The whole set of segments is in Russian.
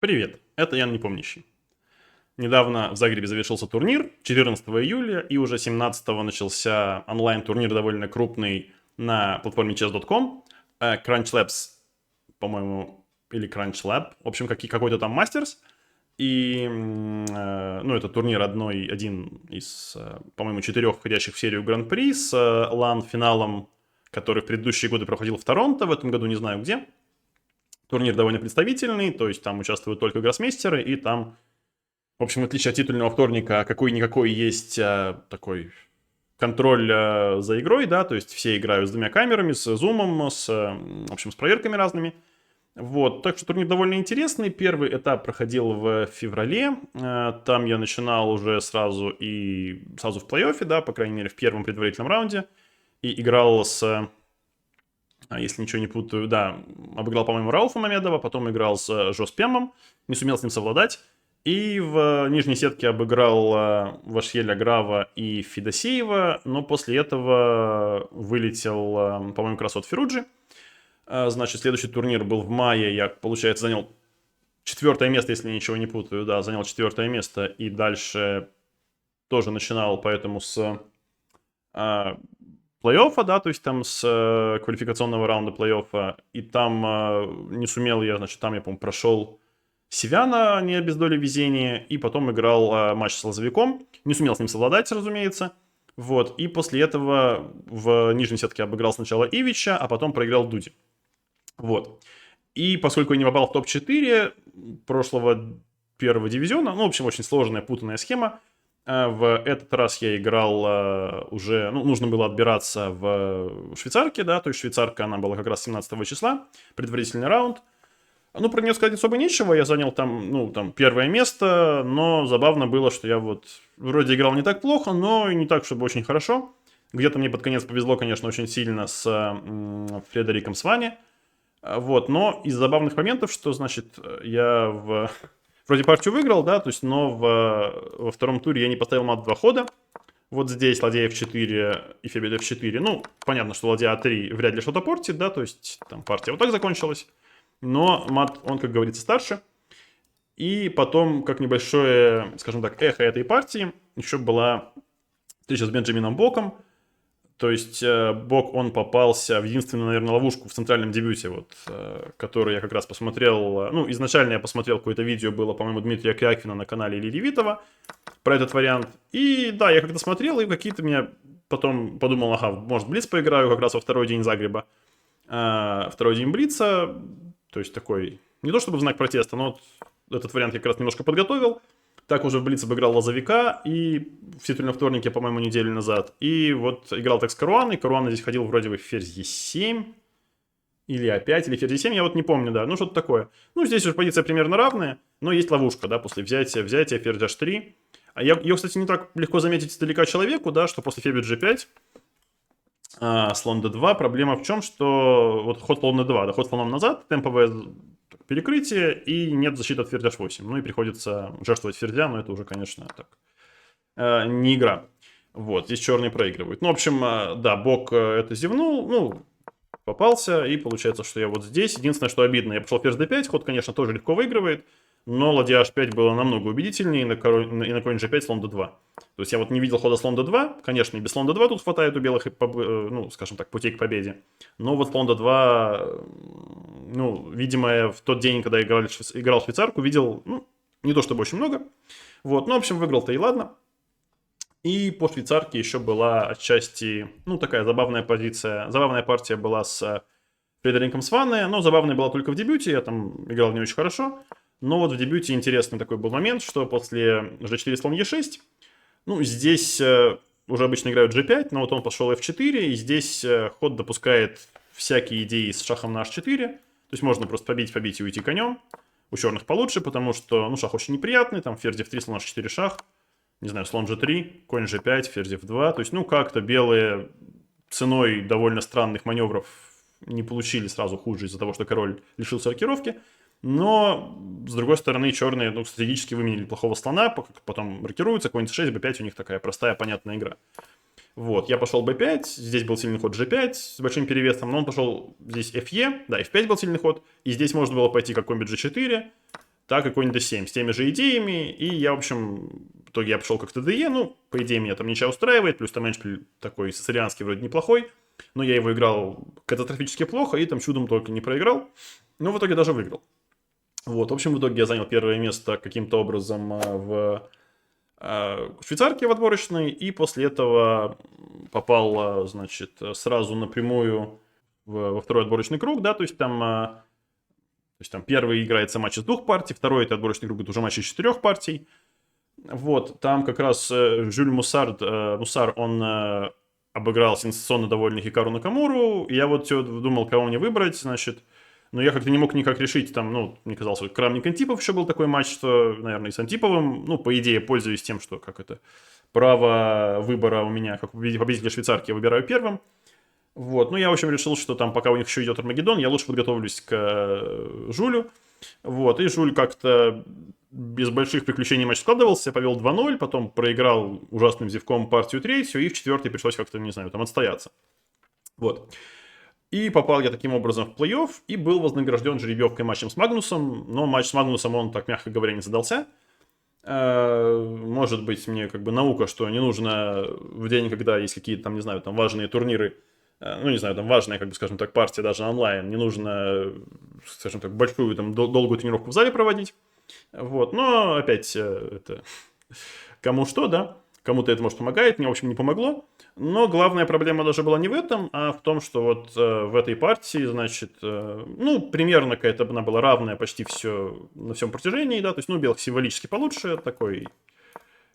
Привет, это Ян Непомнящий. Недавно в Загребе завершился турнир, 14 июля, и уже 17 начался онлайн-турнир довольно крупный на платформе chess.com. Crunch Labs, по-моему, или Crunch Lab, в общем, какой-то там мастерс. И, ну, это турнир один из, по-моему, 4 входящих в серию Гран-при с LAN-финалом, который в предыдущие годы проходил в Торонто, в этом году не знаю где. Турнир довольно представительный, то есть там участвуют только гроссмейстеры, и там, в общем, в отличие от титульного вторника, какой-никакой есть такой контроль за игрой, да, то есть все играют с 2 камерами, с зумом, в общем, с проверками разными. Вот, так что турнир довольно интересный. Первый этап проходил в феврале, там я начинал уже сразу в плей-оффе, да, по крайней мере, в первом предварительном раунде, и играл если ничего не путаю, да, обыграл, по-моему, Рауфа Мамедова, потом играл с Жоспемом, не сумел с ним совладать. И в нижней сетке обыграл Вашьеля Грава и Федосеева, но после этого вылетел, по-моему, как раз от Феруджи. Значит, следующий турнир был в мае, я, получается, занял 4 место, если ничего не путаю, да, занял 4 место, и дальше тоже начинал, поэтому с плей-оффа, да, то есть там с квалификационного раунда плей-оффа, и там не сумел я, значит, там я, по-моему, прошел Севяна не без доли везения, и потом играл матч с Лозовиком, не сумел с ним совладать, разумеется, вот, и после этого в нижней сетке обыграл сначала Ивича, а потом проиграл Дуди, вот, и поскольку я не попал в топ-4 прошлого первого дивизиона, ну, в общем, очень сложная, путанная схема. В этот раз я играл уже, ну, нужно было отбираться в швейцарке, да, то есть швейцарка, она была как раз 17 числа, предварительный раунд. Ну, про нее сказать особо нечего, я занял там, ну, там, 1 место, но забавно было, что я вот вроде играл не так плохо, но и не так, чтобы очень хорошо. Где-то мне под конец повезло, конечно, очень сильно с Фредериком Свани, вот, но из забавных моментов, что, значит, я вроде партию выиграл, да, то есть, но во втором туре я не поставил мат 2 хода. Вот здесь ладья f4 и ферзь f4. Ну, понятно, что ладья a3 вряд ли что-то портит, да, то есть там партия вот так закончилась. Но мат, он, как говорится, старше. И потом, как небольшое, скажем так, эхо этой партии, еще была встреча с Бенджамином Боком. То есть Бок, он попался в единственную, наверное, ловушку в центральном дебюте, вот, который я как раз посмотрел. Ну, изначально я посмотрел какое-то видео, было, по-моему, Дмитрия Кряквина на канале Ильи Левитова про этот вариант. И да, я как-то смотрел, и какие-то меня потом подумал, ага, может, Блиц поиграю как раз во второй день Загреба. Второй день Блица, то есть такой, не то чтобы в знак протеста, но вот этот вариант я как раз немножко подготовил. Так уже в Блиц обыграл Лозовика, и в титульном вторнике, по-моему, неделю назад. И вот играл так с Каруаной. Каруана здесь ходил вроде бы в ферзь Е7, или А5, или ферзь Е7, я вот не помню, да, ну что-то такое. Ну, здесь уже позиция примерно равная, но есть ловушка, да, после взятия ферзь H3. Ее, кстати, не так легко заметить издалека человеку, да, что после ферзь G5, слон D2, проблема в чем, что вот ход слон D2, да, ход слоном назад, темповое перекрытие, и нет защиты от ферзь H8. Ну и приходится жертвовать ферзя, но это уже, конечно, так, не игра. Вот, здесь черные проигрывают. Ну, в общем, да, Бок это зевнул, ну, попался, и получается, что я вот здесь. Единственное, что обидно, я пошел ферзь D5, ход, конечно, тоже легко выигрывает, но ладья H5 было намного убедительнее, и на конь G5 слон D2. То есть я вот не видел хода слон D2, конечно, и без слон D2 тут хватает у белых, ну, скажем так, путей к победе. Но вот слон D2, ну, видимо, я в тот день, когда я играл в швейцарку, видел, ну, не то чтобы очень много. Вот, ну, в общем, выиграл-то и ладно. И по швейцарке еще была отчасти, ну, такая забавная позиция, забавная партия была с Фредериком Сване, но забавная была только в дебюте, я там играл не очень хорошо. Но вот в дебюте интересный такой был момент, что после g4 слон e6, ну, здесь уже обычно играют g5, но вот он пошел f4, и здесь ход допускает всякие идеи с шахом на h4, то есть можно просто побить и уйти конем. У черных получше, потому что, ну, шах очень неприятный, там ферзь f3, слон h4 шах, не знаю, слон g3, конь g5, ферзь f2, то есть, ну, как-то белые ценой довольно странных маневров не получили сразу хуже из-за того, что король лишился рокировки. Но, с другой стороны, черные, ну, стратегически выменили плохого слона, потом рокируются, конь c6, b5, у них такая простая, понятная игра. Вот, я пошел b5, здесь был сильный ход g5 с большим перевесом, но он пошел здесь fe, да, f5 был сильный ход, и здесь можно было пойти как конь g4, так и конь d7 с теми же идеями, и я, в общем, в итоге я пошел как ТДЕ, ну, по идее, меня там ничего устраивает, плюс там эндшпиль такой сицилианский вроде неплохой, но я его играл катастрофически плохо, и там чудом только не проиграл, но в итоге даже выиграл. Вот, в общем, в итоге я занял первое место каким-то образом в швейцарке в отборочной, и после этого попал, значит, сразу напрямую во второй отборочный круг, да, то есть там первый играется матч из 2 партий, второй это отборочный круг, это уже матч из 4 партий. Вот, там как раз Жюль Муссар, он обыграл сенсационно довольный Хикару Накамуру, и я вот все думал, кого мне выбрать, значит, но я как-то не мог никак решить, там, ну, мне казалось, что Крамник-Антипов еще был такой матч, что, наверное, и с Антиповым, ну, по идее, пользуясь тем, что, право выбора у меня, как победителя швейцарки, я выбираю первым. Вот, ну, я, в общем, решил, что там, пока у них еще идет Армагеддон, я лучше подготовлюсь к Жулю. Вот, и Жуль как-то без больших приключений матч складывался, повел 2-0, потом проиграл ужасным зевком партию третью, и в четвертой пришлось как-то, не знаю, там отстояться. Вот. И попал я таким образом в плей-офф, и был вознагражден жеребьевкой матчем с Магнусом, но матч с Магнусом он, так мягко говоря, не задался. Может быть, мне как бы наука, что не нужно в день, когда есть какие-то там, не знаю, там важные турниры, ну, не знаю, там важная, как бы, скажем так, партия даже онлайн, не нужно, скажем так, большую, там, долгую тренировку в зале проводить. Вот, но опять это кому что, да, кому-то это, может, помогает, мне, в общем, не помогло. Но главная проблема даже была не в этом, а в том, что вот в этой партии, значит, ну, примерно какая-то она была равная почти все на всем протяжении, да, то есть, ну, белых символически получше, такой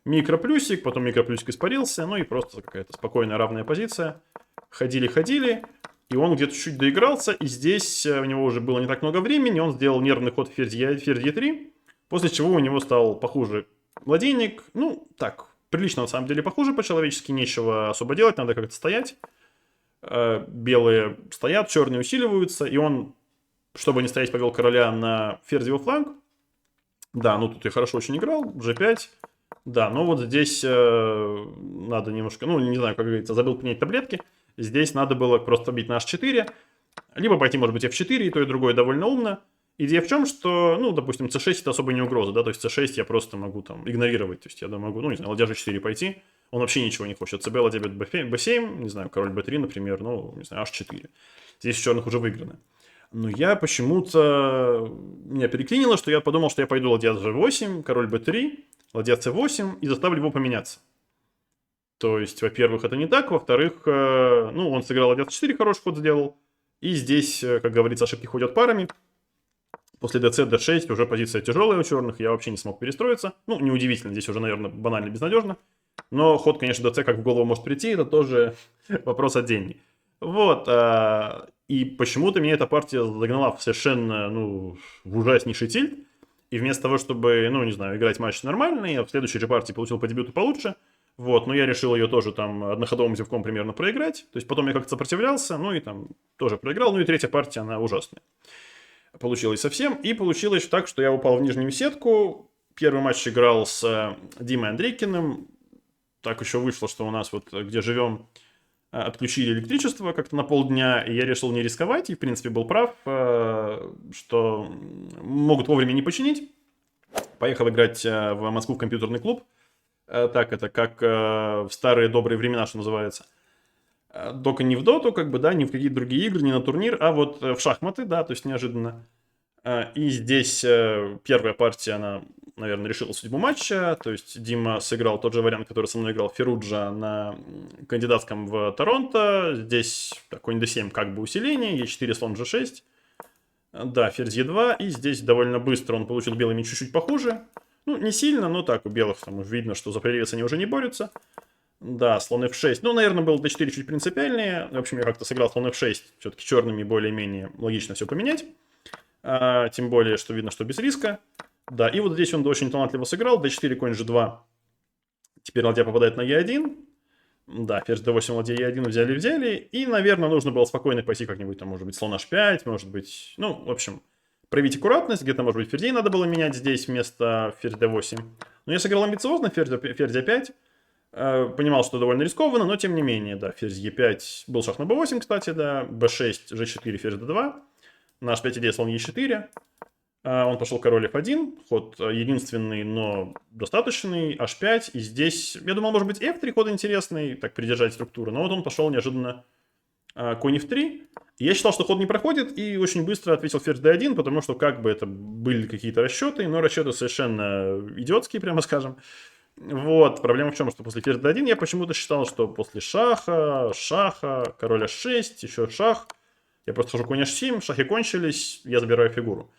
микроплюсик, потом микроплюсик испарился, ну и просто какая-то спокойная равная позиция. Ходили, и он где-то чуть доигрался, и здесь у него уже было не так много времени, он сделал нервный ход ферзь Е3, после чего у него стал похуже младенник, ну, так, прилично на самом деле похуже по-человечески, нечего особо делать, надо как-то стоять. Белые стоят, черные усиливаются, и он, чтобы не стоять, повел короля на ферзевый фланг. Да, ну тут я хорошо очень играл, g5. Да, но вот здесь надо немножко, ну, не знаю, как говорится, забыл принять таблетки. Здесь надо было просто бить на h4, либо пойти, может быть, f4, и то, и другое довольно умно. Идея в чем, что, ну, допустим, c6 это особо не угроза, да, то есть c6 я просто могу там игнорировать, то есть я могу, ну, не знаю, ладья g4 пойти, он вообще ничего не хочет, cb, ладья b7, не знаю, король b3, например, ну, не знаю, h4. Здесь у черных уже выиграно. Но я почему-то, меня переклинило, что я подумал, что я пойду ладья g8, король b3, ладья c8 и заставлю его поменяться. То есть, во-первых, это не так, во-вторых, ну, он сыграл ладья c4, хороший ход сделал, и здесь, как говорится, ошибки ходят парами. После dc, d6 уже позиция тяжелая у черных, я вообще не смог перестроиться. Ну, неудивительно, здесь уже, наверное, банально безнадежно. Но ход, конечно, dc как в голову может прийти, это тоже вопрос отдельный. Вот, и почему-то меня эта партия загнала в совершенно, ну, в ужаснейший тильт. И вместо того, чтобы, ну, не знаю, играть матч нормальный, я в следующей же партии получил по дебюту получше. Вот, но я решил ее тоже там одноходовым зевком примерно проиграть. То есть потом я как-то сопротивлялся, ну и там тоже проиграл. Ну и третья партия, она ужасная. Получилось совсем. И получилось так, что я упал в нижнюю сетку. Первый матч играл с Димой Андрейкиным. Так еще вышло, что у нас вот где живем отключили электричество как-то на полдня, и я решил не рисковать, и в принципе был прав, что могут вовремя не починить. Поехал играть в Москву в компьютерный клуб. Так, это как в старые добрые времена, что называется. Только не в доту, как бы, да, не в какие-то другие игры, не на турнир, а вот в шахматы, да, то есть неожиданно. И здесь первая партия, она, наверное, решила судьбу матча. То есть Дима сыграл тот же вариант, который со мной играл Феруджа на кандидатском в Торонто. Здесь конь d7 как бы усиление, e4, слон g6. Да, ферзь e2. И здесь довольно быстро он получил белыми чуть-чуть похуже. Ну, не сильно, но так, у белых там видно, что за привес они уже не борются. Да, слон f6. Ну, наверное, был d4 чуть принципиальнее. В общем, я как-то сыграл слон f6. Все-таки черными более-менее логично все поменять. Тем более, что видно, что без риска. Да, и вот здесь он очень талантливо сыграл. d4, конь g2. Теперь ладья попадает на e1. Да, ферзь d8, ладья e1 взяли. И, наверное, нужно было спокойно пойти как-нибудь, там, может быть, слон h5, может быть... Ну, в общем, проявить аккуратность. Где-то, может быть, ферзей надо было менять здесь вместо ферзь d8. Но я сыграл амбициозно, ферзь a5. Понимал, что довольно рискованно, но тем не менее, да, ферзь e5. Был шах на b8, кстати, да. b6, g4, ферзь d2. На h5 идея слон e4. Он пошел король f1, ход единственный, но достаточный, h5, и здесь, я думал, может быть, f3 ход интересный, так придержать структуру, но вот он пошел неожиданно конь f3. Я считал, что ход не проходит, и очень быстро ответил ферзь d1, потому что как бы это были какие-то расчеты, но расчеты совершенно идиотские, прямо скажем. Вот, проблема в чем, что после ферзь d1 я почему-то считал, что после шаха, король h6, еще шах, я просто хожу конь h7, шахи кончились, я забираю фигуру.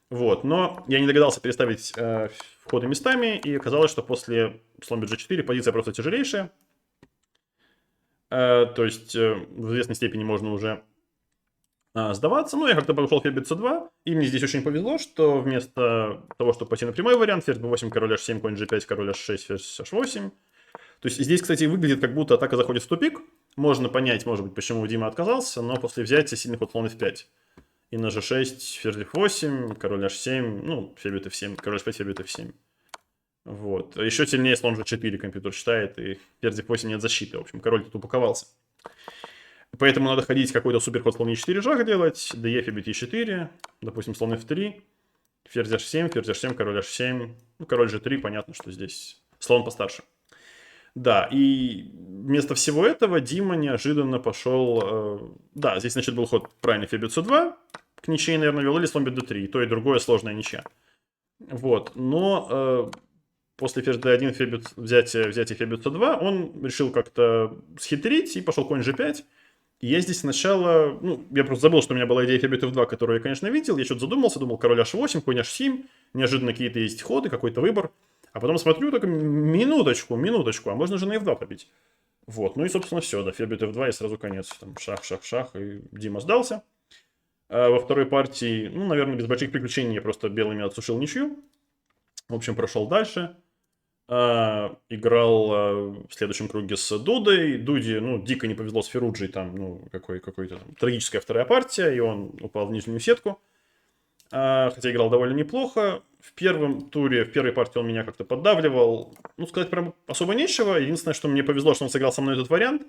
Вот, но я не догадался переставить ходы местами, и оказалось, что после слон bg4 позиция просто тяжелейшая. То есть в известной степени можно уже сдаваться. Ну, я как-то пошел ферзь bc2, и мне здесь очень повезло, что вместо того, чтобы пойти на прямой вариант, ферзь b8, король h7, конь g5, король h6, ферзь h8. То есть здесь, кстати, выглядит, как будто атака заходит в тупик. Можно понять, может быть, почему Дима отказался, но после взятия сильный ход слон f5. И на g6, ферзь f8, король h7, ну, ферзь f7, король h5, ферзь f7. Вот. Еще сильнее слон g4 компьютер считает, и ферзь f8 нет защиты. В общем, король тут упаковался. Поэтому надо ходить какой-то суперход слон e4 шах делать, df и bt4, допустим, слон f3, ферзь h7, король h7, ну, король g3, понятно, что здесь слон постарше. Да, и вместо всего этого Дима неожиданно пошел... да, здесь, значит, был ход правильный ферзь c2, к ничьей, наверное, вел, или слон d3, то и другое сложная ничья. Вот, но после ферзь d1, взятие ферзь c2, он решил как-то схитрить и пошел конь g5. И я здесь сначала, ну, я просто забыл, что у меня была идея ферзь f2, которую я, конечно, видел, я что-то задумался, думал король h8, конь h7, неожиданно какие-то есть ходы, какой-то выбор. А потом смотрю, так минуточку, а можно же на f2 побить. Вот, ну и, собственно, все, да, ферзь f2 и сразу конец. Там шах, и Дима сдался. Во второй партии, ну, наверное, без больших приключений я просто белыми отсушил ничью. В общем, прошел дальше. Играл в следующем круге с Дудой. Дуде, ну, дико не повезло с Феруджей, там, ну, какой-то там трагическая вторая партия, и он упал в нижнюю сетку. Хотя играл довольно неплохо. В первом туре, в первой партии он меня как-то поддавливал. Ну, сказать прям особо нечего. Единственное, что мне повезло, что он сыграл со мной этот вариант.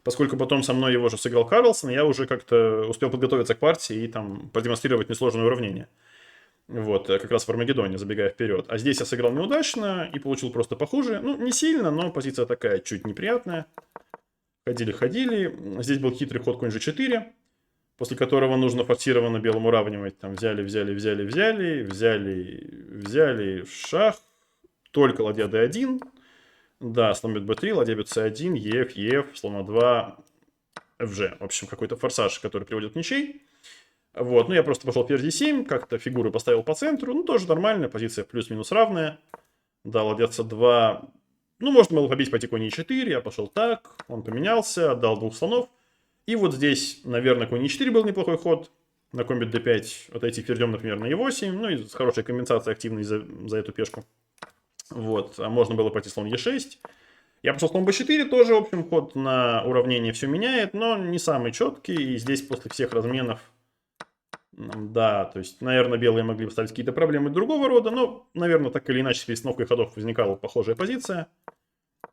Поскольку потом со мной его же сыграл Карлсон, я уже как-то успел подготовиться к партии и там продемонстрировать несложное уравнение. Вот, как раз в Армагеддоне, забегая вперед. А здесь я сыграл неудачно и получил просто похуже. Ну, не сильно, но позиция такая чуть неприятная. Ходили. Здесь был хитрый ход конь g4, после которого нужно форсированно белым уравнивать. Там взяли шах, только ладья d1. Да, слон бьет b3, ладья бьет c1, ef, слон a2, fg. В общем, какой-то форсаж, который приводит к ничей. Вот, ну я просто пошел ферзь d7, как-то фигуры поставил по центру. Ну, тоже нормально, позиция плюс-минус равная. Да, ладья c2. Ну, можно было побить, пойти конь e4, я пошел так. Он поменялся, отдал двух слонов. И вот здесь, наверное, конь e4 был неплохой ход. На конь бьет d5 отойти ферзем, например, на e8. Ну, и с хорошей компенсацией активной за эту пешку. Вот, а можно было пойти слон e6. Я пошел слон b4, тоже, в общем, ход на уравнение все меняет, но не самый четкий. И здесь после всех разменов, да, то есть, наверное, белые могли бы ставить какие-то проблемы другого рода, но, наверное, так или иначе с перестановкой ходов возникала похожая позиция.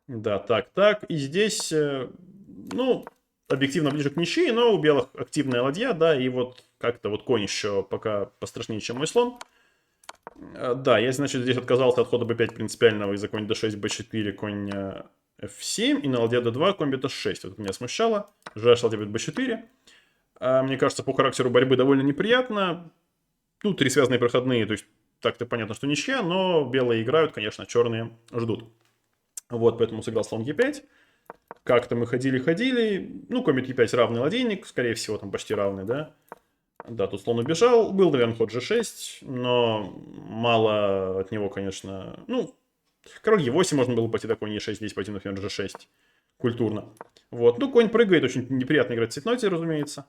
Да, так. И здесь, ну, объективно ближе к ничьей, но у белых активная ладья, да, и вот как-то вот конь еще пока пострашнее, чем мой слон. Да, я, значит, здесь отказался от хода b5 принципиального из-за конь d6, b4, конь f7, и на ладья d2, конь бьет h6. Вот это меня смущало. Жh, ладья бьет b4. Мне кажется, по характеру борьбы довольно неприятно. Ну, три связанные проходные, то есть так-то понятно, что ничья, но белые играют, конечно, черные ждут. Вот, поэтому сыграл слон e5. Как-то мы ходили. Ну, конь бьет e5 равный ладейник, скорее всего, там почти равный, да. Да, тут слон убежал. Был, наверное, ход g6, но мало от него, конечно. Ну, король e8 можно было пойти, да, конь e6, здесь пойти, например, g6. Культурно. Вот, ну, конь прыгает, очень неприятно играть в цветноте, разумеется.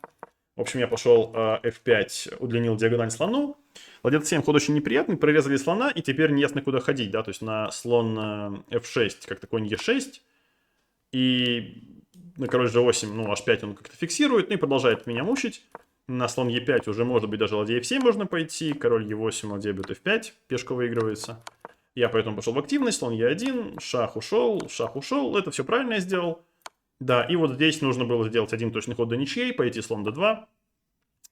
В общем, я пошел f5, удлинил диагональ слону. Ладья d7 ход очень неприятный, прорезали слона, и теперь неясно, куда ходить, да, то есть на слон f6, как-то конь e6, и на король g8, ну, h5 он как-то фиксирует, ну, и продолжает меня мучить. На слон e5 уже, может быть, даже ладья f7 можно пойти, король e8, ладья бьет f5, пешка выигрывается. Я поэтому пошел в активность, слон e1, шах ушел, это все правильно я сделал. Да, и вот здесь нужно было сделать один точный ход до ничьей, пойти слон d2.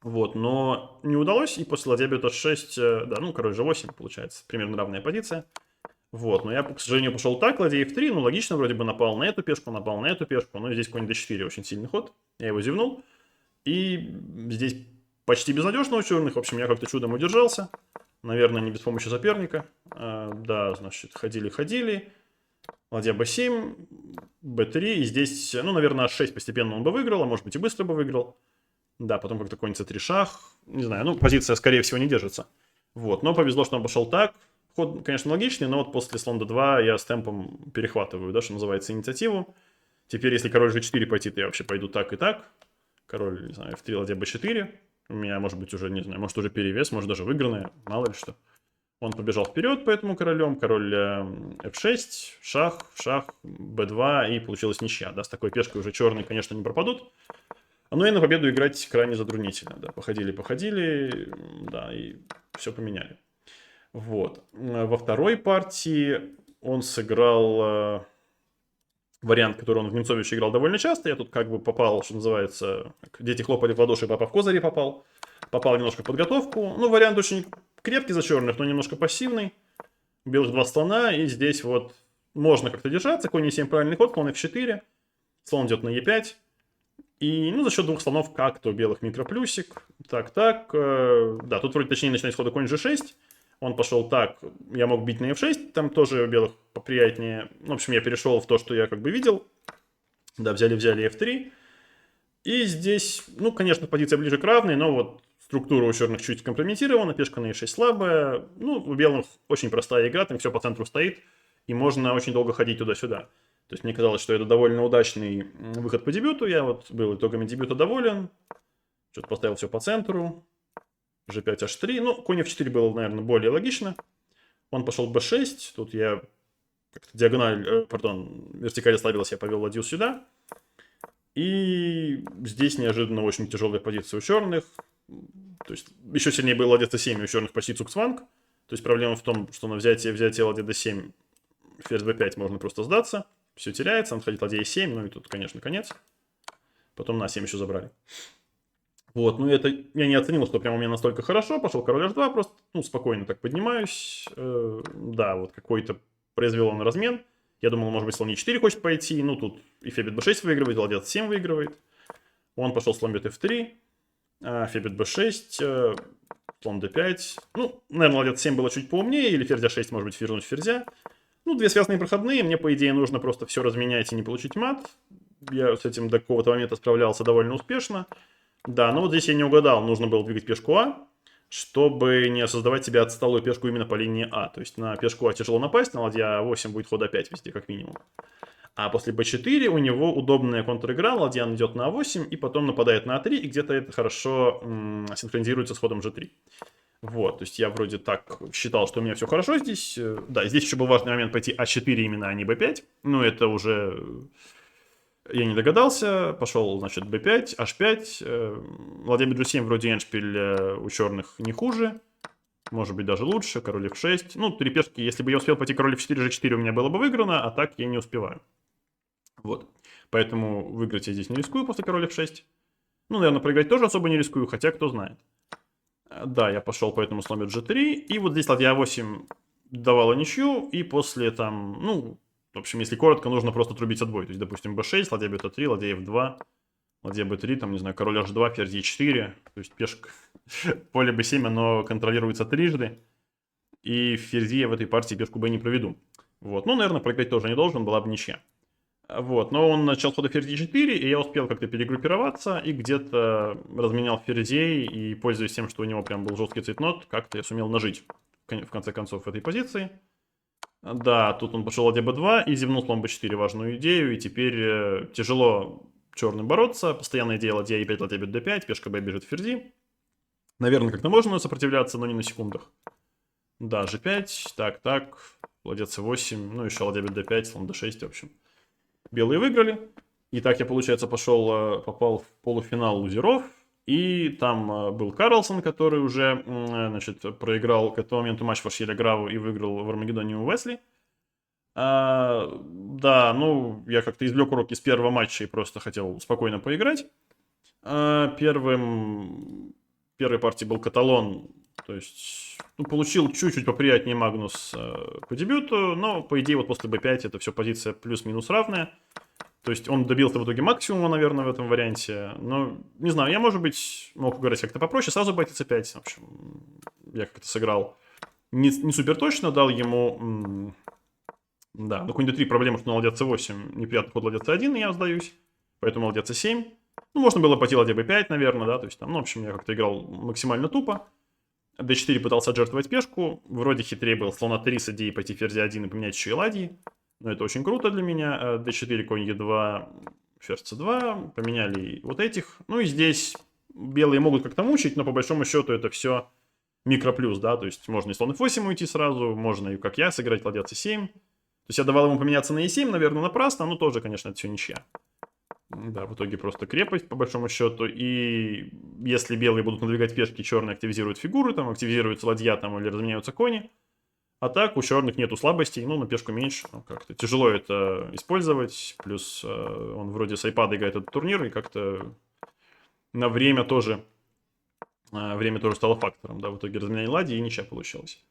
Вот, но не удалось, и после ладья бьет h6, да, ну, король g8, получается, примерно равная позиция. Вот, но я, к сожалению, пошел так, ладья f3, ну, логично, вроде бы напал на эту пешку, но здесь конь d4, очень сильный ход, я его зевнул, и здесь почти безнадежно у черных, в общем, я как-то чудом удержался, наверное, не без помощи соперника, да, значит, ходили, ладья b7, b3, и здесь, ну, наверное, h6 постепенно он бы выиграл, а может быть и быстро бы выиграл. Да, потом как-то конь c3 шах. Не знаю, ну, позиция, скорее всего, не держится. Вот, но повезло, что он пошел так. Ход, конечно, логичный, но вот после слон d2 я с темпом перехватываю, да, что называется, инициативу. Теперь, если король g4 пойти, то я вообще пойду так и так. Король, не знаю, f3, ладья b4. У меня, может быть, уже, не знаю, может, уже перевес, может, даже выигранное, мало ли что. Он побежал вперед по этому королем, король f6, шах, b2, и получилась ничья. Да, с такой пешкой уже черные, конечно, не пропадут. Ну и на победу играть крайне затруднительно. Да. Походили, да, и все поменяли. Вот. Во второй партии он сыграл вариант, который он в Немцовиче играл довольно часто. Я тут как бы попал, что называется, дети хлопали в ладоши, папа в козыри попал. Попал немножко в подготовку. Ну, вариант очень крепкий за черных, но немножко пассивный. Белых два слона, и здесь вот можно как-то держаться. Конь e7 правильный ход, слон f4. Слон идет на e5. И, ну, за счет двух слонов как-то у белых микроплюсик. Так. Да, тут вроде точнее начинать с хода конь g6. Он пошел так, я мог бить на f6, там тоже у белых поприятнее. В общем, я перешел в то, что я как бы видел. Да, взяли f3. И здесь, ну, конечно, позиция ближе к равной, но вот структура у черных чуть компрометирована, пешка на e6 слабая. Ну, у белых очень простая игра, там все по центру стоит, и можно очень долго ходить туда-сюда. То есть мне казалось, что это довольно удачный выход по дебюту. Я вот был итогами дебюта доволен. Что-то поставил все по центру. g5, h3. Ну, конь f4 было, наверное, более логично. Он пошел b6. Тут я как-то вертикаль ослабилась, я повел ладью сюда. И здесь неожиданно очень тяжелая позиция у черных. То есть еще сильнее было ладья c7, у черных почти цукцванг. То есть проблема в том, что на взятие ладья d7, ферзь b5 можно просто сдаться. Все теряется, надо ходить ладья e7, ну и тут, конечно, конец. Потом на 7 еще забрали. Вот, ну это я не оценил, что прям у меня настолько хорошо. Пошел король h2, просто, ну, спокойно так поднимаюсь. Да, вот какой-то произвел он размен. Я думал, может быть, слон e4 хочет пойти. Ну, тут и ферзь b6 выигрывает, ладья c7 выигрывает. Он пошел слон бьет f3, ферзь b6, слон d5. Ну, наверное, ладья c7 было чуть поумнее, или ферзь a6, может быть, вернуть ферзя. Ну, две связанные проходные, мне, по идее, нужно просто все разменять и не получить мат. Я с этим до какого-то момента справлялся довольно успешно. Да, но вот здесь я не угадал, нужно было двигать пешку А, чтобы не создавать себе отсталую пешку именно по линии А. То есть на пешку А тяжело напасть, на ладья А8 будет хода 5 везде, как минимум. А после b4 у него удобная контр-игра, ладья идет на a8 и потом нападает на a3, и где-то это хорошо синхронизируется с ходом g3. Вот, то есть я вроде так считал, что у меня все хорошо здесь. Да, здесь еще был важный момент пойти а4 именно, а не b5. Но это уже я не догадался. Пошел, значит, b5, h5. Ладья g7 вроде эндшпиль у черных не хуже. Может быть, даже лучше. Король f6. Ну, три пешки. Если бы я успел пойти король f4, g4 у меня было бы выиграно, а так я не успеваю. Вот. Поэтому выиграть я здесь не рискую после короля f6. Ну, наверное, проиграть тоже особо не рискую, хотя кто знает. Да, я пошел по этому слону g3. И вот здесь ладья a8 давала ничью. И после там, ну, в общем, если коротко, нужно просто трубить отбой. То есть, допустим, b6, ладья бьет a3, ладья f2, ладья b3, там, не знаю, король h2, ферзь e4. То есть пешка поле b7, оно контролируется трижды. И в ферзи я в этой партии пешку b не проведу. Вот. Ну, наверное, проиграть тоже не должен, была бы ничья. Вот, но он начал хода ферзь e4, и я успел как-то перегруппироваться, и где-то разменял ферзей, и пользуясь тем, что у него прям был жесткий цейтнот, как-то я сумел нажить, в конце концов, в этой позиции. Да, тут он пошел ладья b2 и зевнул слон b4 важную идею, и теперь тяжело черным бороться. Постоянная идея ладья e5, ладья бьет d5, пешка b бежит в ферзи. Наверное, как-то можно сопротивляться, но не на секундах. Да, g5, так, ладья c8, ну еще ладья бьет d5, слон d6, в общем. Белые выиграли. И так я, получается, попал в полуфинал лузеров. И там был Карлсон, который уже, значит, проиграл к этому моменту матч в Ашире Граву и выиграл в Армагеддоне у Уэсли. Да, ну, я как-то извлек урок из первого матча и просто хотел спокойно поиграть. Первым первой партии был Каталон, то есть ну, получил чуть-чуть поприятнее Магнус по дебюту, но, по идее, вот после b5 это все позиция плюс-минус равная. То есть он добился в итоге максимума, наверное, в этом варианте. Но, не знаю, я, может быть, мог играть как-то попроще, сразу пойти c5. В общем, я как-то сыграл не супер точно, дал ему... Да, но конь d3 проблема, что на ладья c8 неприятный ход ладья c1, и я сдаюсь. Поэтому ладья c7. Ну, можно было пойти ладья b5, наверное, да. То есть там, ну, в общем, я как-то играл максимально тупо. d4 пытался отжертвовать пешку. Вроде хитрее был слона 3 с идеей пойти ферзя 1 и поменять еще и ладьи. Но это очень круто для меня. d4, конь e2, ферзь c2. Поменяли вот этих. Ну и здесь белые могут как-то мучить, но по большому счету это все микроплюс, да. То есть можно и слон f8 уйти сразу, можно и как я сыграть ладья c7. То есть я давал ему поменяться на e7, наверное, напрасно. Ну тоже, конечно, это все ничья. Да, в итоге просто крепость, по большому счету. И если белые будут надвигать пешки, черные активизируют фигуры, там активизируются ладья там, или разменяются кони. А так у черных нету слабостей, ну, на пешку меньше. Ну, как-то тяжело это использовать. Плюс он вроде с iPad играет этот турнир, и как-то на время тоже стало фактором. Да, в итоге разменяли ладьи, и ничья получилась.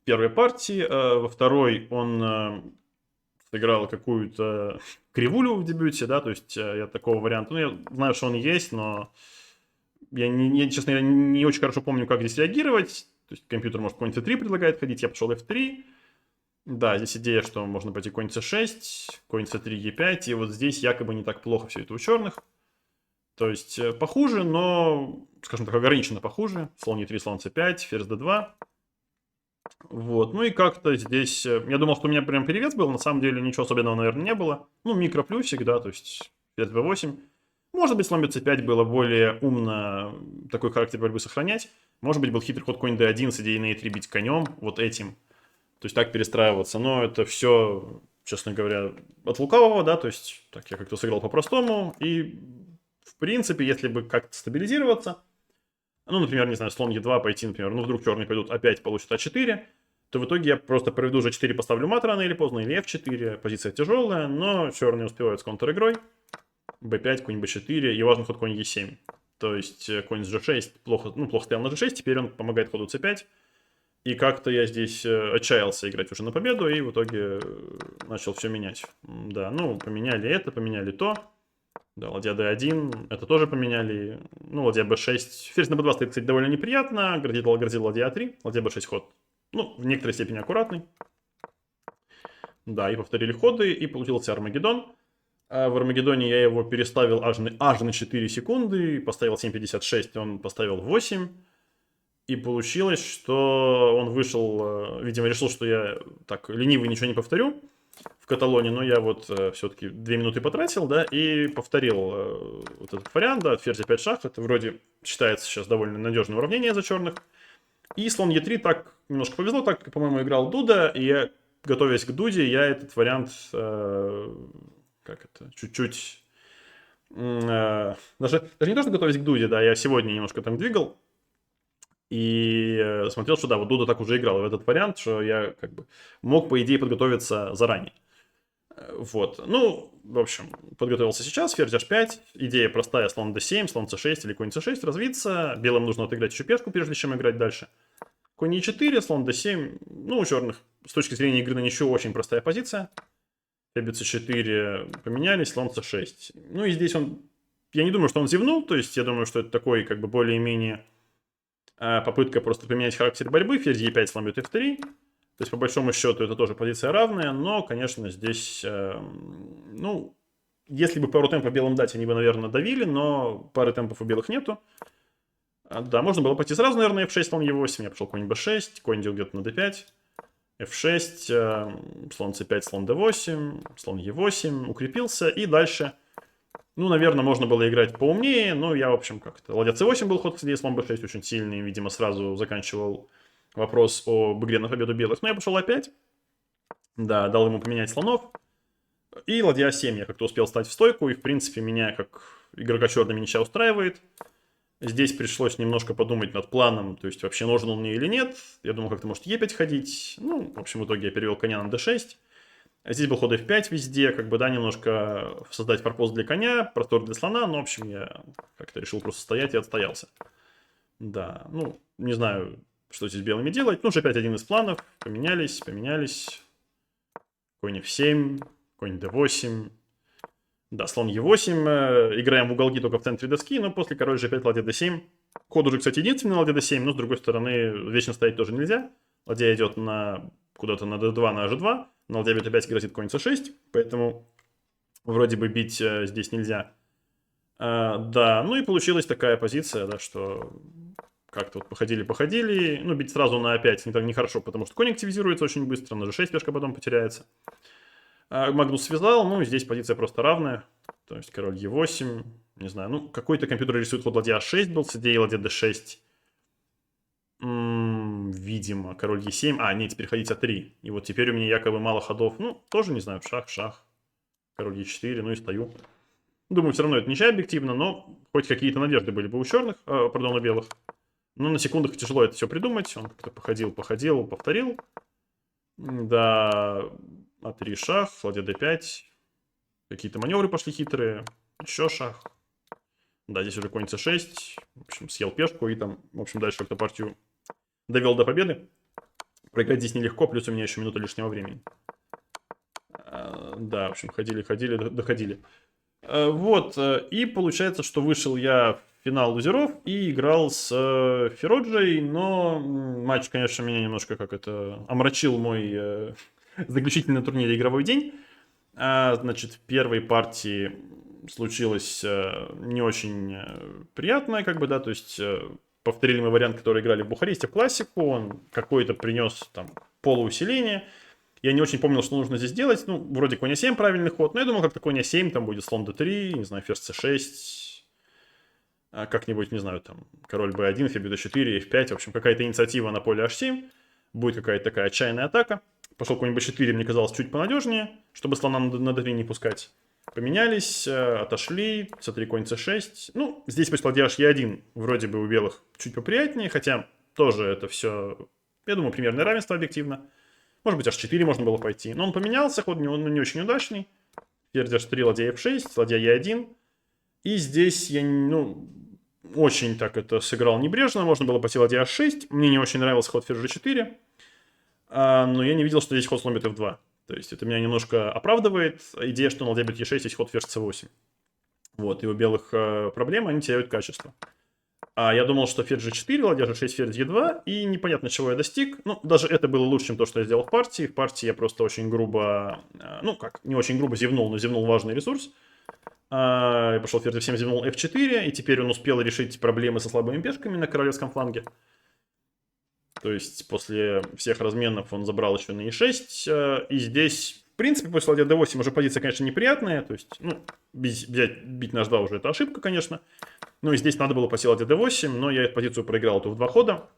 В первой партии. Во второй он сыграл какую-то кривулю в дебюте, да, то есть я такого варианта, ну, я знаю, что он есть, но я, честно говоря, не очень хорошо помню, как здесь реагировать. То есть компьютер, может, конь c3 предлагает ходить, я пошел f3. Да, здесь идея, что можно пойти конь c6, конь c3, e5, и вот здесь якобы не так плохо все это у черных. То есть похуже, но, скажем так, ограниченно похуже. Слон e3, слон c5, ферзь d2. Вот, ну и как-то здесь... Я думал, что у меня прям перевес был, на самом деле ничего особенного, наверное, не было. Ну, микроплюсик, да, то есть ферзь b8. Может быть, слон b5 было более умно такой характер борьбы сохранять. Может быть, был хитрый ход конь d1 с идеей на e3 бить конем, вот этим. То есть так перестраиваться. Но это все, честно говоря, от лукавого, да, то есть так я как-то сыграл по-простому. И, в принципе, если бы как-то стабилизироваться, ну, например, не знаю, слон e2 пойти, например, ну, вдруг черные пойдут опять получат а4, то в итоге я просто проведу g4, поставлю мат рано или поздно, или f4, позиция тяжелая, но черные успевают с контр-игрой, b5, конь b4, и важный ход конь e7. То есть конь с g6 плохо стоял на g6, теперь он помогает ходу c5, и как-то я здесь отчаялся играть уже на победу, и в итоге начал все менять. Да, ну, поменяли это, поменяли то. Да, ладья d1, это тоже поменяли. Ну, ладья b6. Ферзь на b2 стоит, кстати, довольно неприятно. Грозит ладья a3. Ладья b6 ход, ну, в некоторой степени аккуратный. Да, и повторили ходы, и получился Армагеддон. А в Армагеддоне я его переставил аж на 4 секунды. Поставил 7.56, он поставил 8. И получилось, что он вышел, видимо, решил, что я так ленивый ничего не повторю в Каталоне, но я вот все-таки 2 минуты потратил, да, и повторил вот этот вариант, да, ферзь 5 шах, это вроде считается сейчас довольно надежное уравнение за черных. И слон e3 так немножко повезло, так, по-моему, играл Дуда, и я, готовясь к Дуде, я этот вариант, чуть-чуть, даже не то, что готовясь к Дуде, да, я сегодня немножко там двигал, и смотрел, что да, вот Дуда так уже играл в этот вариант, что я как бы мог, по идее, подготовиться заранее. Вот, ну, в общем, подготовился сейчас, ферзь h5, идея простая, слон d7, слон c6 или конь c6, развиться, белым нужно отыграть еще пешку, прежде чем играть дальше. Конь e4, слон d7, ну, у черных с точки зрения игры на ничью очень простая позиция. Ферзь c4 поменялись, слон c6. Ну и здесь он, я не думаю, что он зевнул, то есть я думаю, что это такой как бы более-менее попытка просто поменять характер борьбы, ферзь e5, слон бьет f3. То есть, по большому счету, это тоже позиция равная, но, конечно, здесь, ну, если бы пару темпов белым дать, они бы, наверное, давили, но пары темпов у белых нету. Да, можно было пойти сразу, наверное, f6, слон e8, я пошел конь b6, конь идет где-то на d5, f6, слон c5, слон d8, слон e8, укрепился, и дальше, ну, наверное, можно было играть поумнее, но я, в общем, как-то... Ладья c8 был ход, кстати, слон b6 очень сильный, видимо, сразу заканчивал вопрос об игре на победу белых. Но я пошел опять. Да, дал ему поменять слонов. И ладья 7 я как-то успел стать в стойку. И, в принципе, меня, как игрока черными, ничья устраивает. Здесь пришлось немножко подумать над планом. То есть, вообще нужен он мне или нет. Я думал, как-то может e5 ходить. Ну, в общем, в итоге я перевел коня на d6. Здесь был ход f5 везде. Как бы, да, немножко создать форпост для коня, простор для слона. Но, в общем, я как-то решил просто стоять и отстоялся. Да, ну, не знаю, что здесь белыми делать. Ну, g5 один из планов. Поменялись. Конь f7, конь d8. Да, слон e8. Играем в уголки только в центре доски, но после король g5, ладья d7. Ход уже, кстати, единственный, ладья d7, но с другой стороны вечно стоять тоже нельзя. Ладья идет куда-то на d2, на h2. На ладья b5 грозит конь c6, поэтому вроде бы бить здесь нельзя. Да, ну и получилась такая позиция, да, что как-то вот походили. Ну, бить сразу на a5 нехорошо, потому что конь активизируется очень быстро, на g6 пешка потом потеряется. Магнус связал, ну, здесь позиция просто равная. То есть король e8, не знаю, ну, какой-то компьютер рисует ход ладья a6 был с идеей ладья d6. Видимо, король e7. Нет, теперь ходить a3. И вот теперь у меня якобы мало ходов. Ну, тоже не знаю, шах. Король e4, ну и стою. Думаю, все равно это ничья объективно, но хоть какие-то надежды были бы у черных, у белых. Но на секундах тяжело это все придумать. Он как-то походил, повторил. Да, а3 шах, ладья d5. Какие-то маневры пошли хитрые. Еще шах. Да, здесь уже конь c6. В общем, съел пешку и там, в общем, дальше как-то партию довел до победы. Проиграть здесь нелегко, плюс у меня еще минута лишнего времени. Да, в общем, доходили. Вот, и получается, что вышел я в финал лузеров и играл с Фероджей, но матч, конечно, меня немножко омрачил мой заключительный на турнире игровой день. Значит, в первой партии случилось не очень приятное, да, то есть повторили мы вариант, который играли в Бухаресте в классику, он какой-то принес там полуусиление. Я не очень помнил, что нужно здесь делать. Ну, вроде конь А7 правильный ход. Но я думал, как-то конь А7, там будет слон d3, не знаю, ферзь c6. Как-нибудь, не знаю, там, король b1, ферзь d4, f5. В общем, какая-то инициатива на поле h7. Будет какая-то такая отчаянная атака. Пошел конь b4, мне казалось, чуть понадежнее, чтобы слона на d3 не пускать. Поменялись, отошли, c3, конь c6. Ну, здесь после ладья e1 вроде бы у белых чуть поприятнее, хотя тоже это все, я думаю, примерное равенство объективно. Может быть, h4 можно было пойти. Но он поменялся, ход не очень удачный. Ферзь h3, ладья f6, ладья e1. И здесь я, очень так это сыграл небрежно. Можно было пойти ладья h6. Мне не очень нравился ход ферзь g4. Но я не видел, что здесь ход слон бьет f2. То есть это меня немножко оправдывает. Идея, что на ладья бьет e6 есть ход ферзь c8. Вот, и у белых проблемы, они теряют качество. Я думал, что ферзь g4, ладья g6, ферзь e2, и непонятно, чего я достиг. Ну, даже это было лучше, чем то, что я сделал в партии. В партии я просто очень грубо, не очень грубо зевнул, но зевнул важный ресурс. Я пошел ферзь f7, зевнул f4, и теперь он успел решить проблемы со слабыми пешками на королевском фланге. То есть после всех разменов он забрал еще на e6, и здесь, в принципе, после ладья d8 уже позиция, конечно, неприятная. То есть, бить на h2 уже это ошибка, конечно. Ну и здесь надо было пойти ладья d8, но я эту позицию проиграл в 2 хода.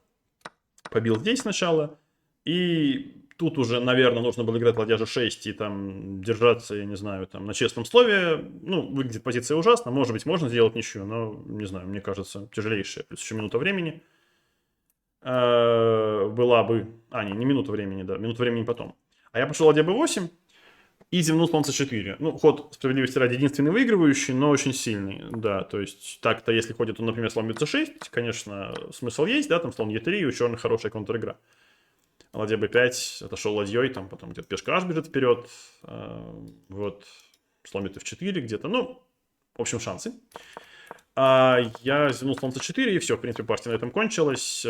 Побил здесь сначала. И тут уже, наверное, нужно было играть ладья g6 и там держаться, я не знаю, там на честном слове. Ну, выглядит позиция ужасно. Может быть, можно сделать ничью, но, не знаю, мне кажется, тяжелейшая. Плюс еще минута времени. Была бы... не минута времени, да. Минута времени потом. А я пошел ладья b8. И зевнул слон c4. Ну, ход, справедливости ради, единственный выигрывающий, но очень сильный. Да, то есть так-то, если ходит он, например, слон c6, конечно, смысл есть, да, там слон e3, у черных хорошая контр-игра. Ладья b5, отошел ладьей, там потом где-то пешка h бежит вперед. Вот, слон f4 где-то, ну, в общем, шансы. Я зевнул слон c4, и все, в принципе, партия на этом кончилась.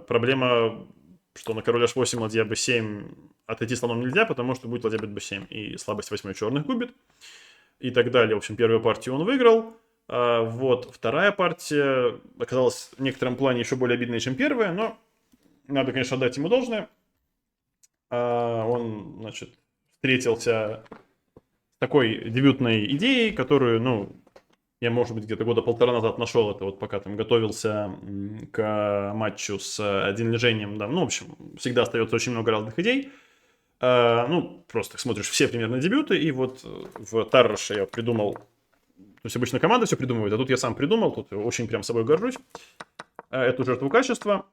Проблема, что на король h8, ладья b7 отойти слоном нельзя, потому что будет ладья бьет b7, и слабость 8 черных губит, и так далее. В общем, первую партию он выиграл. Вот, вторая партия оказалась в некотором плане еще более обидной, чем первая, но надо, конечно, отдать ему должное. Он, значит, встретился с такой дебютной идеей, которую, я, может быть, где-то года полтора назад нашел, это вот пока там готовился к матчу с Дин Лежением, да, в общем, всегда остается очень много разных идей. Просто смотришь все примерно дебюты, и вот в Тарраше я придумал, то есть обычно команда все придумывает, а тут я сам придумал, тут очень прям собой горжусь, эту жертву качества.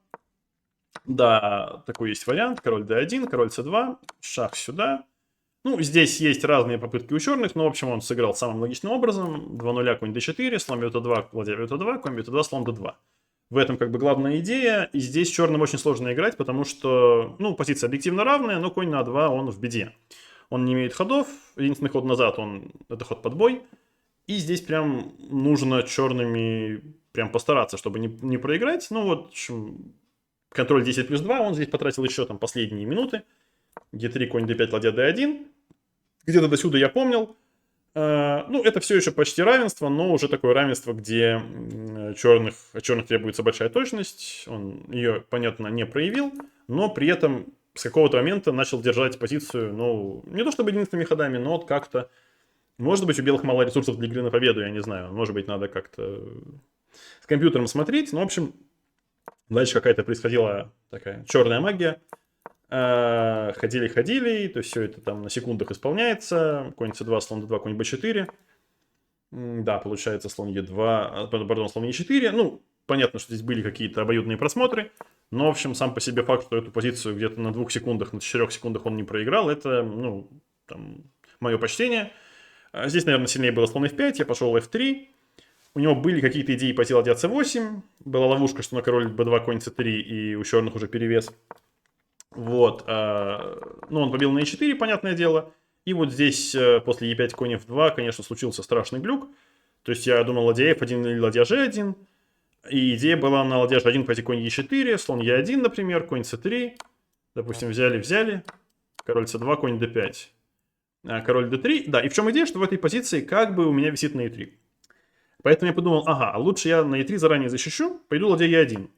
Да, такой есть вариант, король d1, король c2, шах сюда. Здесь есть разные попытки у черных, но, в общем, он сыграл самым логичным образом. 2-0, конь d4, слон бьет a2, ладья бьет a2, конь бьет a2, слон d2. В этом как бы главная идея. И здесь черным очень сложно играть, потому что, ну, позиция объективно равная, но конь на А2, он в беде. Он не имеет ходов, единственный ход назад, это ход под бой. И здесь прям нужно черными прям постараться, чтобы не проиграть. Ну вот, в общем, контроль 10+2, он здесь потратил еще там последние минуты. Е3, конь d5, ладья d1. Где-то до сюда я помнил. Ну, это все еще почти равенство, но уже такое равенство, где от черных требуется большая точность. Он ее, понятно, не проявил, но при этом с какого-то момента начал держать позицию, ну, не то чтобы единственными ходами, но вот как-то. Может быть, у белых мало ресурсов для игры на победу, я не знаю. Может быть, надо как-то с компьютером смотреть. Ну, в общем, дальше какая-то происходила такая черная магия. Ходили, то есть все это там на секундах исполняется. Конь c2, слон d2, конь b4. Да, получается слон e2, пардон, слон e4. Ну, понятно, что здесь были какие-то обоюдные просмотры. Но, в общем, сам по себе факт, что эту позицию где-то на 2 секундах, на 4 секундах он не проиграл, это, ну, там, мое почтение. Здесь, наверное, сильнее было слон f5, я пошел f3. У него были какие-то идеи пойти ладья c8. Была ловушка, что на король b2, конь c3, и у черных уже перевес. Вот. Ну, он побил на e4, понятное дело. И вот здесь после e5, конь f2, конечно, случился страшный глюк. То есть я думал, ладья f1 или ладья g1. И идея была на ладья g1 пойти конь e4, слон e1, например, конь c3. Допустим, взяли. Король c2, конь d5. Король d3. Да, и в чем идея, что в этой позиции как бы у меня висит на e3. Поэтому я подумал, ага, лучше я на e3 заранее защищу, пойду ладья e1.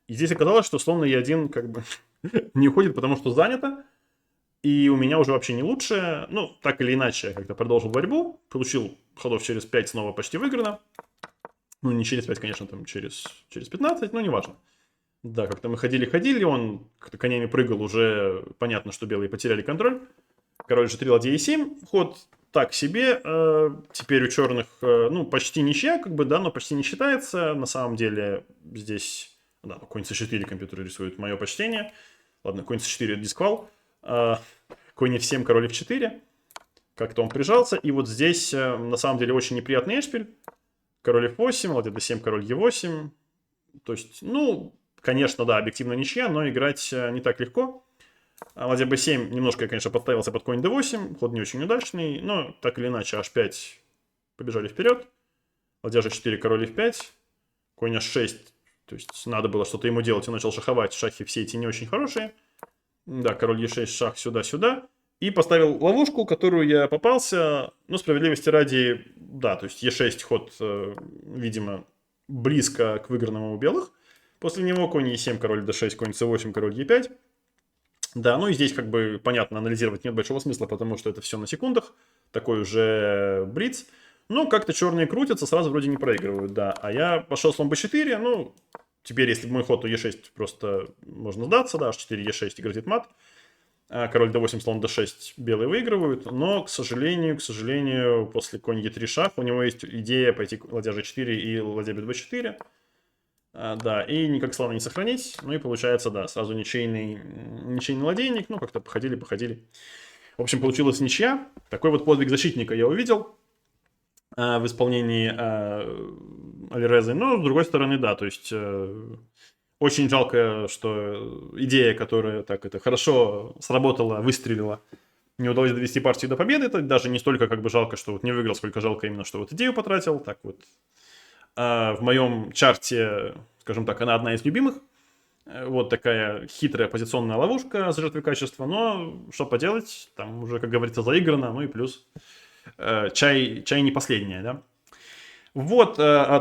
И здесь оказалось, что слон на e1 как бы не уходит, потому что занято. И у меня уже вообще не лучше. Ну, так или иначе, я как-то продолжил борьбу. Получил ходов через 5, снова почти выиграно. Ну, не через 5, конечно, там через 15, но неважно. Да, как-то мы ходили, он как-то конями прыгал, уже понятно, что белые потеряли контроль. Король g3, ладья e7. Ход так себе. Теперь у черных, ну, почти ничья, как бы, да, но почти не считается. На самом деле здесь, да, конь c4 компьютер рисует, мое почтение. Ладно, конь c4 дисквал. Конь f7, король f4. Как-то он прижался. И вот здесь, на самом деле, очень неприятный эшпиль. Король f8, ладья d7, король e8. То есть, ну, конечно, да, объективно ничья, но играть не так легко. Ладья b7 немножко, конечно, подставился под конь d8. Ход не очень удачный, но так или иначе h5 побежали вперед. Ладья g4, король f5. Конь h6. То есть надо было что-то ему делать. Он начал шаховать. Шахи все эти не очень хорошие. Да, король e6, шах сюда-сюда. И поставил ловушку, которую я попался. Ну, справедливости ради, да, то есть e6 ход, видимо, близко к выигранному у белых. После него конь e7, король d6, конь c8, король e5. Да, ну и здесь как бы понятно, анализировать нет большого смысла, потому что это все на секундах. Такой уже бриц. Ну, как-то черные крутятся, сразу вроде не проигрывают, да. А я пошел слон b4, ну, теперь, если мой ход, то e6 просто можно сдаться, да, h4, e6 и грозит мат. Король d8, слон d6 белые выигрывают, но, к сожалению, после конь e3 шах у него есть идея пойти ладья g4 и ладья b4. Да, и никак слона не сохранить, ну и получается, да, сразу ничейный ладейник, ну как-то походили. В общем, получилась ничья. Такой вот подвиг защитника я увидел в исполнении Алирезы, но с другой стороны, да, то есть очень жалко, что идея, которая так это хорошо сработала, выстрелила, не удалось довести партию до победы. Это даже не столько как бы жалко, что вот не выиграл, сколько жалко именно, что вот идею потратил. Так вот, в моем чарте, скажем так, она одна из любимых. Вот такая хитрая позиционная ловушка за жертвой качества, но что поделать, там уже, как говорится, заиграно, ну и плюс чай не последняя, да. Вот,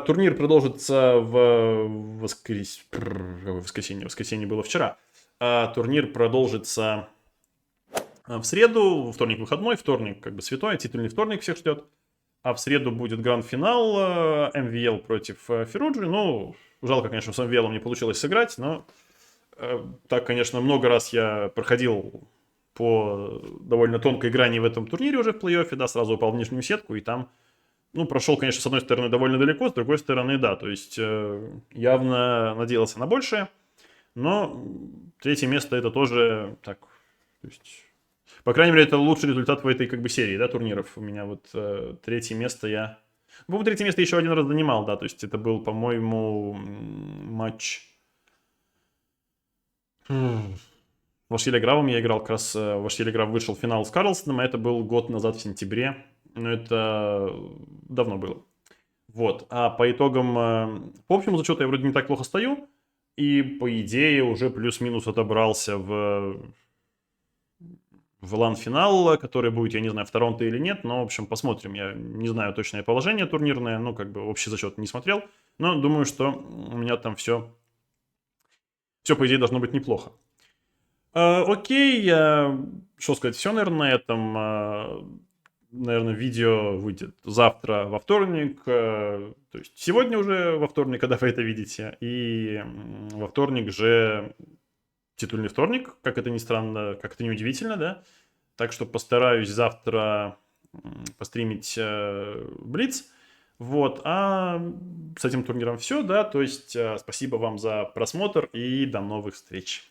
турнир продолжится в воскресенье было вчера. Турнир продолжится в среду, во вторник выходной, вторник как бы святой, титульный вторник всех ждет. А в среду будет гранд-финал MVL против Феруджи. Ну, жалко, конечно, с MVL не получилось сыграть, но так, конечно, много раз я проходил по довольно тонкой грани в этом турнире уже в плей-оффе, да, сразу упал в нижнюю сетку и там, ну, прошел, конечно, с одной стороны довольно далеко, с другой стороны, да, то есть явно надеялся на большее, но третье место это тоже так, то есть, по крайней мере, это лучший результат в этой как бы серии, да, турниров. У меня вот третье место я По-моему, третье место еще один раз занимал, да, то есть это был, по-моему, матч... Вашилия Гравом я играл как раз, Вашилия Грав вышел в финал с Карлсоном, а это был год назад в сентябре, но это давно было. Вот, а по итогам, по общему зачету я вроде не так плохо стою, и по идее уже плюс-минус отобрался в LAN-финал, который будет, я не знаю, в Торонто или нет, но, в общем, посмотрим. Я не знаю точное положение турнирное, ну, как бы общий зачет не смотрел, но думаю, что у меня там все по идее, должно быть неплохо. Окей, что сказать, все, наверное, на этом. Наверное, видео выйдет завтра во вторник. То есть сегодня уже во вторник, когда вы это видите. И во вторник же титульный вторник, как это ни странно, как это не удивительно, да? Так что постараюсь завтра постримить Блиц. Вот, а с этим турниром все, да, то есть спасибо вам за просмотр и до новых встреч.